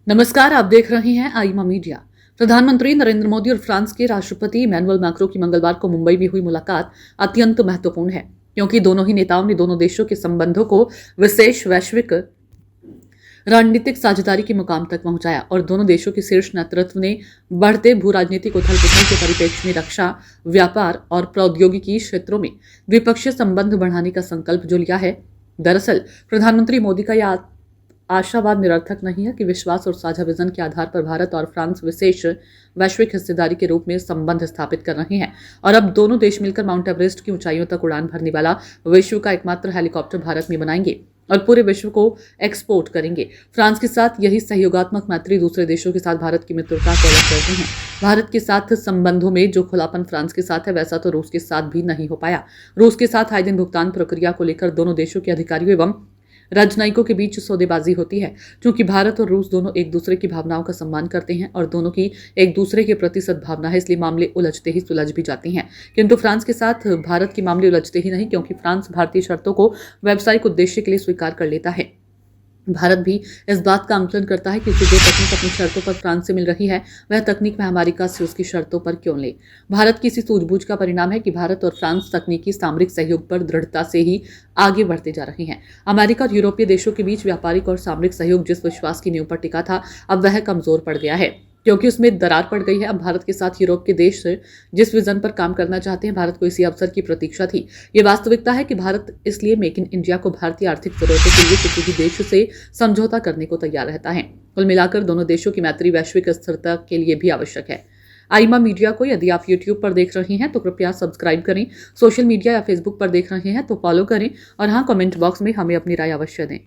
नमस्कार, आप देख रहे हैं आईमा मीडिया। प्रधानमंत्री नरेंद्र मोदी और फ्रांस के राष्ट्रपति इमैनुअल मैक्रों की मंगलवार को मुंबई में हुई मुलाकात अत्यंत महत्वपूर्ण है, क्योंकि दोनों ही नेताओं ने दोनों देशों के संबंधों को विशेष वैश्विक रणनीतिक साझेदारी के मुकाम तक पहुंचाया और दोनों देशों के शीर्ष नेतृत्व ने बढ़ते भू राजनीतिक उथल पुथल के परिप्रेक्ष्य में रक्षा, व्यापार और प्रौद्योगिकी क्षेत्रों में द्विपक्षीय संबंध बढ़ाने का संकल्प जो लिया है। दरअसल प्रधानमंत्री मोदी का यह आशावाद निरर्थक नहीं है कि विश्वास और साझा विजन के आधार पर भारत और फ्रांस विशेष वैश्विक हिस्सेदारी के रूप में संबंध स्थापित कर रहे हैं और अब दोनों देश मिलकर माउंट एवरेस्ट की ऊंचाइयों तक उड़ान भरने वाला विश्व का एकमात्र हेलीकॉप्टर भारत में बनाएंगे और पूरे विश्व को एक्सपोर्ट करेंगे। फ्रांस के साथ यही सहयोगात्मक मैत्री दूसरे देशों के साथ भारत की मित्रता को अलग करते हैं। भारत के साथ संबंधों में जो खुलापन फ्रांस के साथ है, वैसा तो रूस के साथ भी नहीं हो पाया। रूस के साथ आए दिन भुगतान प्रक्रिया को लेकर दोनों देशों के अधिकारियों एवं राजनयिकों के बीच सौदेबाजी होती है। चूंकि भारत और रूस दोनों एक दूसरे की भावनाओं का सम्मान करते हैं और दोनों की एक दूसरे के प्रति सद्भावना है, इसलिए मामले उलझते ही सुलझ भी जाते हैं। किंतु फ्रांस के साथ भारत के मामले उलझते ही नहीं, क्योंकि फ्रांस भारतीय शर्तों को व्यावसायिक उद्देश्य के लिए स्वीकार कर लेता है। भारत भी इस बात का आंकलन करता है कि जो तकनीक अपनी शर्तों पर फ्रांस से मिल रही है, वह तकनीक में अमेरिका से उसकी शर्तों पर क्यों ले। भारत की इसी सूझबूझ का परिणाम है कि भारत और फ्रांस तकनीकी सामरिक सहयोग पर दृढ़ता से ही आगे बढ़ते जा रहे हैं। अमेरिका और यूरोपीय देशों के बीच व्यापारिक और सामरिक सहयोग जिस विश्वास की नींव पर टिका था, अब वह कमजोर पड़ गया है, क्योंकि उसमें दरार पड़ गई है। अब भारत के साथ यूरोप के देश जिस विजन पर काम करना चाहते हैं, भारत को इसी अवसर की प्रतीक्षा थी। ये वास्तविकता है कि भारत इसलिए मेक इन इंडिया को भारतीय आर्थिक जरूरतों के लिए किसी भी देश से समझौता करने को तैयार रहता है। कुल मिलाकर दोनों देशों की मैत्री वैश्विक स्थिरता के लिए भी आवश्यक है। आईमा मीडिया को यदि आप यूट्यूब पर देख रहे हैं तो कृपया सब्सक्राइब करें, सोशल मीडिया या फेसबुक पर देख रहे हैं तो फॉलो करें और हाँ, कमेंट बॉक्स में हमें अपनी राय अवश्य दें।